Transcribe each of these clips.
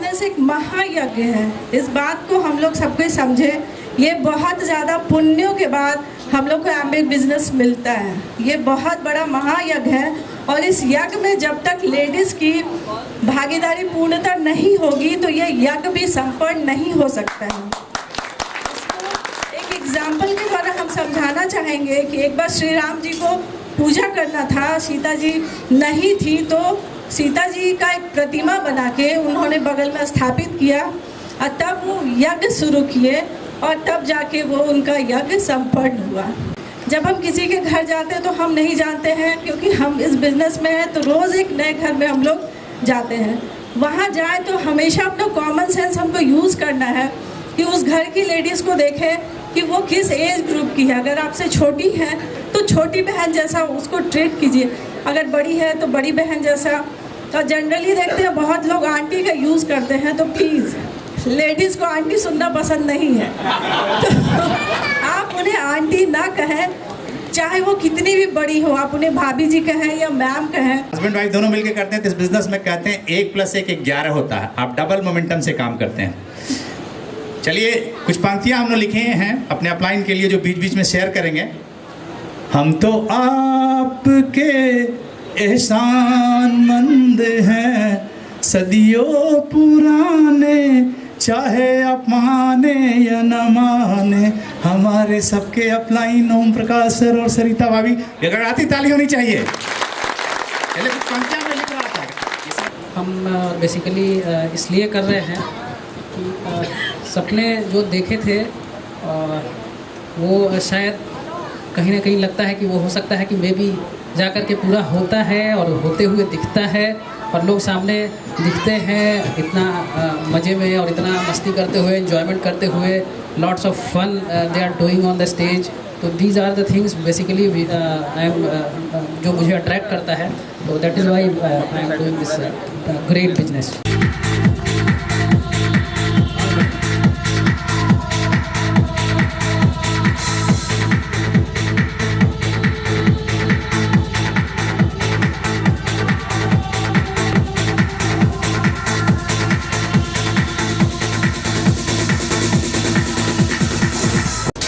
में से एक महायज्ञ है। इस बात को हम लोग सबको समझे। ये बहुत ज़्यादा पुण्यों के बाद हम लोग को एम्बेक बिजनेस मिलता है। ये बहुत बड़ा महायज्ञ है और इस यज्ञ में जब तक लेडीज़ की भागीदारी पूर्णतः नहीं होगी तो ये यज्ञ भी संपन्न नहीं हो सकता है। एक एग्जाम्पल के द्वारा हम समझाना चाहेंगे कि एक बार श्री राम जी को पूजा करना था, सीता जी नहीं थी, तो सीता जी का एक प्रतिमा बना के उन्होंने बगल में स्थापित किया और तब वो यज्ञ शुरू किए और तब जाके वो उनका यज्ञ संपन्न हुआ। जब हम किसी के घर जाते हैं तो हम नहीं जानते हैं, क्योंकि हम इस बिज़नेस में हैं तो रोज़ एक नए घर में हम लोग जाते हैं। वहाँ जाए तो हमेशा अपना कॉमन सेंस हमको यूज़ करना है कि उस घर की लेडीज़ को देखें कि वो किस एज ग्रुप की है। अगर आपसे छोटी है तो छोटी बहन जैसा उसको ट्रीट कीजिए, अगर बड़ी है तो बड़ी बहन जैसा। तो जनरली देखते हैं बहुत लोग आंटी का यूज़ करते हैं, तो प्लीज़ लेडीज़ को आंटी सुनना पसंद नहीं है तो आप उन्हें आंटी ना कहें, चाहे वो कितनी भी बड़ी हो, आप उन्हें भाभी जी कहें या मैम कहें। हस्बैंड वाइफ दोनों मिलकर करते हैं तो इस बिजनेस में कहते हैं 1 + 1 = 11 होता है। आप डबल मोमेंटम से काम करते हैं। चलिए कुछ पंक्तियां हमने लिखे हैं अपने अपलाइन के लिए जो बीच बीच में शेयर करेंगे। हम तो आपके एहसानमंद हैं, सदियों पुराने, चाहे आप माने या न माने, हमारे सबके अपलाइन ओम प्रकाश सर और सरिता भाभी। ये गड़ाती ताली होनी चाहिए। चलिए कुछ पंक्तियां में लिख रहा था। हम बेसिकली इसलिए कर रहे हैं कि सपने जो देखे थे वो शायद कहीं ना कहीं लगता है कि वो हो सकता है कि मे बी जा कर के पूरा होता है और होते हुए दिखता है और लोग सामने दिखते हैं इतना मज़े में और इतना मस्ती करते हुए, एंजॉयमेंट करते हुए, lots of fun they are doing on the stage. तो these are the things basically I am जो मुझे अट्रैक्ट करता है। तो that is why I am doing this great business.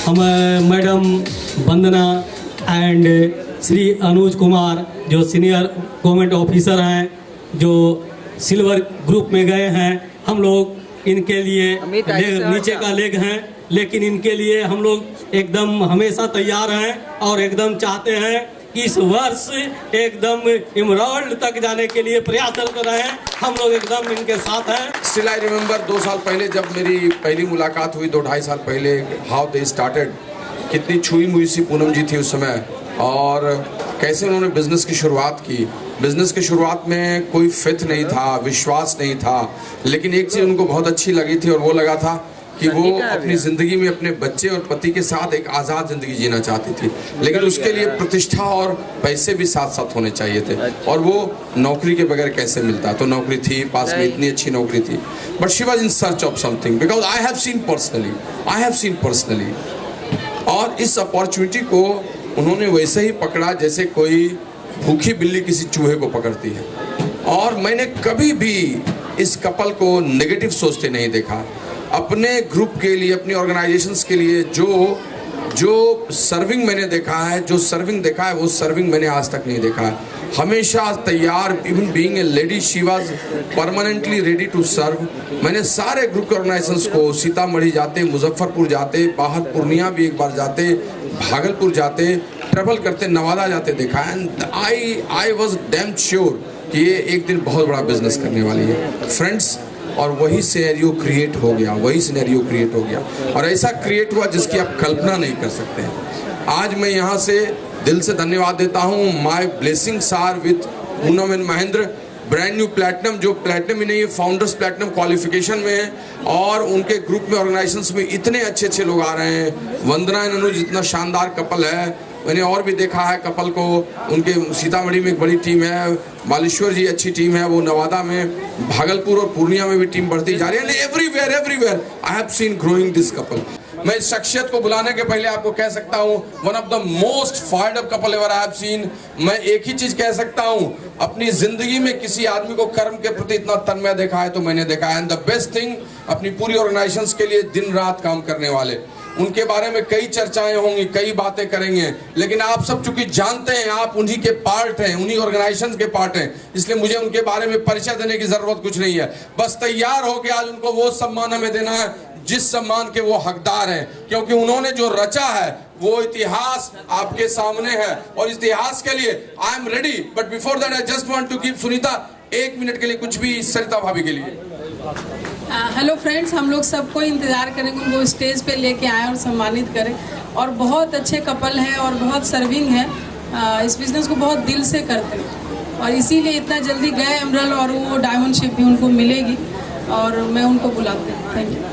हम मैडम वंदना एंड श्री अनुज कुमार जो सीनियर गवर्नमेंट ऑफिसर हैं, जो सिल्वर ग्रुप में गए हैं, हम लोग इनके लिए नीचे का लेग हैं, लेकिन इनके लिए हम लोग एकदम हमेशा तैयार हैं और एकदम चाहते हैं कि इस वर्ष एकदम इमराल्ड तक जाने के लिए प्रयास कर रहे हैं। हम लोग एकदम इनके साथ हैं। स्टिल आई रिमेंबर 2 साल पहले जब मेरी पहली मुलाकात हुई, 2-2.5 साल पहले, हाउ दे स्टार्टेड। कितनी छुई मुई सी पूनम जी थी उस समय और कैसे उन्होंने बिजनेस की शुरुआत की। बिजनेस की शुरुआत में कोई फेथ नहीं था, विश्वास नहीं था, लेकिन एक चीज़ उनको बहुत अच्छी लगी थी और वो लगा था कि वो अपनी ज़िंदगी में अपने बच्चे और पति के साथ एक आज़ाद ज़िंदगी जीना चाहती थी, लेकिन उसके लिए प्रतिष्ठा और पैसे भी साथ साथ होने चाहिए थे और वो नौकरी के बगैर कैसे मिलता। तो नौकरी थी पास में, इतनी अच्छी नौकरी थी, but she was in search of something because I have seen personally. और इस अपॉर्चुनिटी को उन्होंने वैसे ही पकड़ा जैसे कोई भूखी बिल्ली किसी चूहे को पकड़ती है। और मैंने कभी भी इस कपल को नेगेटिव सोचते नहीं देखा। अपने ग्रुप के लिए, अपनी ऑर्गेनाइजेशंस के लिए जो सर्विंग मैंने देखा है, जो सर्विंग देखा है, वो सर्विंग मैंने आज तक नहीं देखा है। हमेशा तैयार, even being a lady she was permanently ready to serve. मैंने सारे ग्रुप के ऑर्गेनाइजेशंस को सीतामढ़ी जाते, मुजफ्फरपुर जाते, बाहर पूर्णिया भी एक बार जाते, भागलपुर जाते, ट्रेवल करते, नवादा जाते देखा। And I was damn sure कि ये एक दिन बहुत बड़ा बिजनेस करने वाली है फ्रेंड्स। और वही सिनेरियो क्रिएट हो गया और ऐसा क्रिएट हुआ जिसकी आप कल्पना नहीं कर सकते हैं। आज मैं यहाँ से दिल से धन्यवाद देता हूँ। My blessings are with Poonam and Mahendra, brand new platinum, जो प्लैटिनम ही नहीं है, फाउंडर्स प्लैटिनम क्वालिफिकेशन में है और उनके ग्रुप में, ऑर्गेनाइजेशंस में इतने अच्छे लोग आ रहे हैं। वंदना एंड अनुज इतना शानदार कपल है। मैंने और भी देखा है कपल को, उनके सीतामढ़ी में एक बड़ी टीम है, बालेश्वर जी अच्छी टीम है, वो नवादा में, भागलपुर और पूर्णिया में भी टीम बढ़ती जा रही है। Everywhere I have seen growing this couple. मैं इस शख्सियत को बुलाने के पहले आपको कह सकता हूं, one of the most fired up couple ever I have seen. मैं एक ही चीज कह सकता हूं, अपनी जिंदगी में किसी आदमी को कर्म के प्रति इतना तन्मय देखा है तो मैंने देखा है। एंड द बेस्ट थिंग, अपनी पूरी ऑर्गेनाइजेशंस के लिए दिन रात काम करने वाले। उनके बारे में कई चर्चाएं होंगी, कई बातें करेंगे, लेकिन आप सब चूंकि जानते हैं आप उन्हीं के पार्ट हैं, उन्हीं ऑर्गेनाइजेशन के पार्ट हैं, इसलिए मुझे उनके बारे में परिचय देने की जरूरत कुछ नहीं है। बस तैयार हो के आज उनको वो सम्मान हमें देना है जिस सम्मान के वो हकदार हैं, क्योंकि उन्होंने जो रचा है वो इतिहास आपके सामने है। और इस इतिहास के लिए I am ready, but before that I just want to give Sunita 1 minute के लिए कुछ भी सरिता भाभी के लिए। हेलो फ्रेंड्स, हम लोग सबको इंतज़ार करेंगे उनको स्टेज पे लेके आए और सम्मानित करें। और बहुत अच्छे कपल हैं और बहुत सर्विंग है, इस बिज़नेस को बहुत दिल से करते हैं और इसीलिए इतना जल्दी गए एमरल्ड और वो डायमंड शिप भी उनको मिलेगी और मैं उनको बुलाती हूँ। Thank you.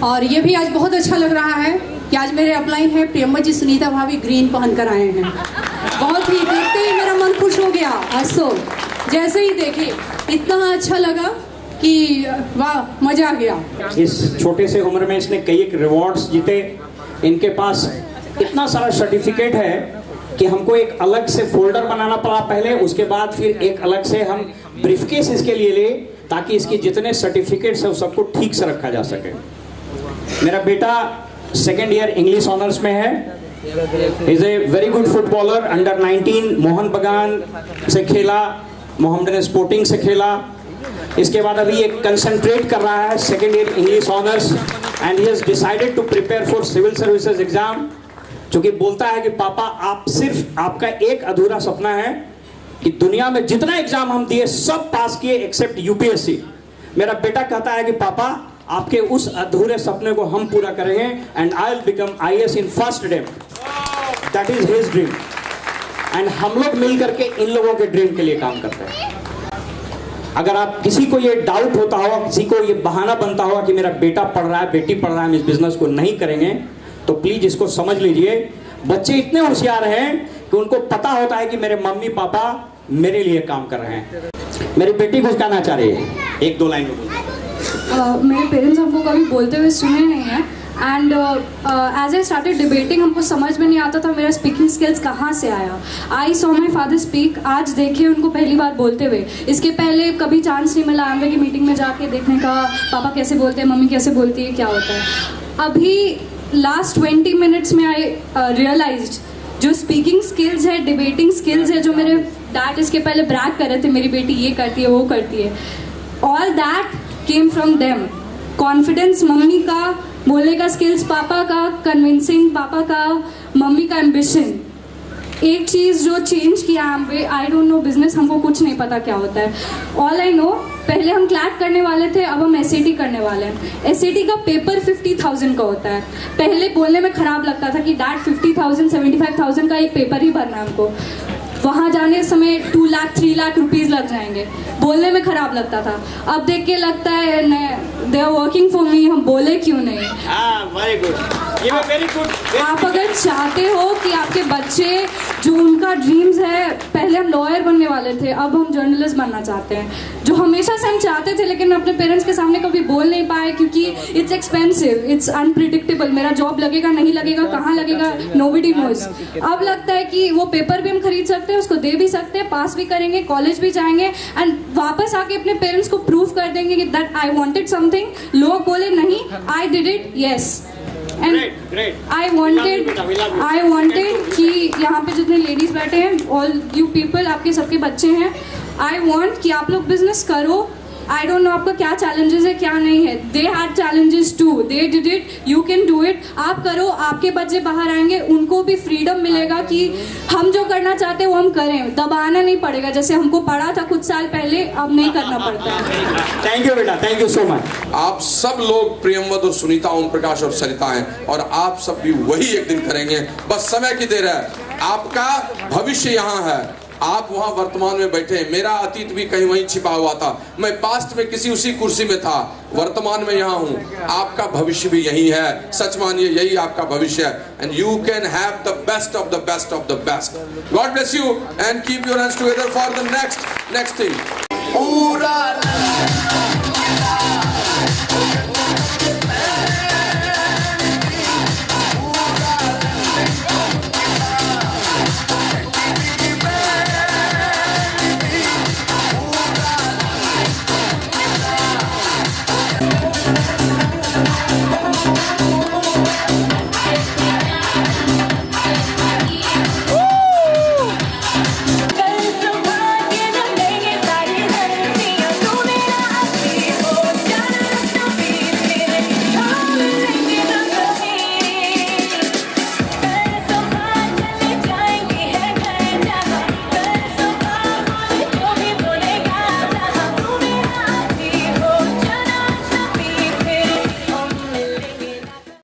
और ये भी आज बहुत अच्छा लग रहा है कि आज मेरे अपलाइन है प्रियम्मा जी, सुनीता भाभी ग्रीन पहन कर आए हैं। बहुत ही देखते ही मेरा मन खुश हो गया। आज तो जैसे ही देखे इतना अच्छा लगा कि वाह, मजा आ गया। इस छोटे से उम्र में इसने कई एक रिवॉर्ड्स जीते। इनके पास इतना सारा सर्टिफिकेट है कि हमको एक अलग से फोल्डर बनाना पड़ा पहले, उसके बाद फिर एक अलग से हम ब्रीफकेस इसके लिए ले, ताकि इसके जितने सर्टिफिकेट्स है उस सबको ठीक से रखा जा सके। मेरा बेटा 2nd ईयर इंग्लिश ऑनर्स में है। Is a very good footballer. Under 19 Mohan बगान से खेला, मोहम्मदन स्पोर्टिंग से खेला। इसके बाद अभी एक कंसंट्रेट कर रहा है 2nd year English honours and he has decided to prepare for civil services exam. जो कि बोलता है कि पापा, आप सिर्फ आपका एक अधूरा सपना है कि दुनिया में जितना एग्जाम हम दिए सब पास किए एक्सेप्ट यूपीएससी। मेरा बेटा कहता है कि पापा, आपके उस अधूरे सपने को हम पूरा करेंगे and I will become IAS in first attempt. That is his dream and हम लोग मिल करके इन लोगों के ड्रीम के लिए काम करते हैं। अगर आप किसी को ये डाउट होता होगा, किसी को ये बहाना बनता होगा कि मेरा बेटा पढ़ रहा है, बेटी पढ़ रहा है, हम इस बिजनेस को नहीं करेंगे, तो प्लीज इसको समझ लीजिए। बच्चे इतने होशियार हैं कि उनको पता होता है कि मेरे मम्मी पापा मेरे लिए काम कर रहे हैं। मेरी बेटी कुछ कहना चाह रही है, 1-2 लाइन में बोलिए। मेरे पेरेंट्स हमको कभी बोलते हुए सुने नहीं हैं and as I started debating हमको समझ में नहीं आता था मेरा स्पीकिंग स्किल्स कहाँ से आया। I saw my father speak, आज देखे उनको पहली बार बोलते हुए। इसके पहले कभी चांस नहीं मिला एमवे की मीटिंग में जाके देखने का, पापा कैसे बोलते हैं, मम्मी कैसे बोलती है, क्या होता है। अभी लास्ट 20 मिनट्स में आई रियलाइज्ड जो स्पीकिंग स्किल्स है, डिबेटिंग स्किल्स है, जो मेरे डैड इसके पहले ब्रैग कर रहे थे मेरी बेटी ये करती है, वो करती है, all that came from them. Confidence mummy का, बोलने का स्किल्स पापा का, कन्विंसिंग पापा का, मम्मी का एम्बिशन। एक चीज़ जो चेंज किया Amway, I don't know business, हमको कुछ नहीं पता क्या होता है। ऑल आई नो, पहले हम क्लैट करने वाले थे, अब हम SAT करने वाले हैं। SAT का पेपर 50,000 का होता है। पहले बोलने में ख़राब लगता था कि डैड 50,000 75,000 का एक पेपर ही भरना है हमको। वहाँ जाने समय 2 लाख 3 लाख रुपीज़ लग जाएंगे, बोलने में ख़राब लगता था। अब देख के लगता है they are working for me, हम बोले क्यों नहीं। Very good. ये वेरी गुड। आप अगर चाहते हो कि आपके बच्चे जो उनका ड्रीम्स है, पहले हम लॉयर बनने वाले थे, अब हम जर्नलिस्ट बनना चाहते हैं, जो हमेशा से हम चाहते थे लेकिन अपने पेरेंट्स के सामने कभी बोल नहीं पाए क्योंकि इट्स एक्सपेंसिव, इट्स अनप्रिडिक्टेबल, मेरा जॉब लगेगा नहीं लगेगा, कहाँ लगेगा, नोबडी नोज। अब लगता है कि वो पेपर भी हम खरीद सकते हैं, उसको दे भी सकते हैं, पास भी करेंगे, कॉलेज भी जाएंगे एंड वापस आके अपने पेरेंट्स को प्रूव कर देंगे कि दैट आई वांटेड समथिंग। लोग बोले नहीं, I did it, yes. And I wanted कि यहाँ पे जितने लेडीज बैठे हैं, ऑल यू पीपल, आपके सबके बच्चे हैं, आई वांट कि आप लोग बिजनेस करो। आई डोंट नो आपका क्या चैलेंजेस है क्या नहीं है, they had challenges too, they did it, you can do it. आप करो, आपके बच्चे बाहर आएंगे, उनको भी फ्रीडम मिलेगा कि हम जो करना चाहते हैं वो हम करें, दबाना नहीं पड़ेगा। जैसे हमको पड़ा था कुछ साल पहले, अब नहीं करना पड़ता है। थैंक यू बेटा, थैंक यू सो मच। आप सब लोग प्रियंवद और सुनीता, ओम प्रकाश और सरिता हैं और आप सब भी वही एक दिन करेंगे, बस समय की देर है। आपका भविष्य यहाँ है, आप वहां वर्तमान में बैठे हैं। मेरा अतीत भी कहीं वहीं छिपा हुआ था, मैं पास्ट में किसी उसी कुर्सी में था, वर्तमान में यहाँ हूँ। आपका भविष्य भी यही है, सच मानिए यही आपका भविष्य है। And you can have the best of the best of the best. God bless you and keep your hands together for the next thing.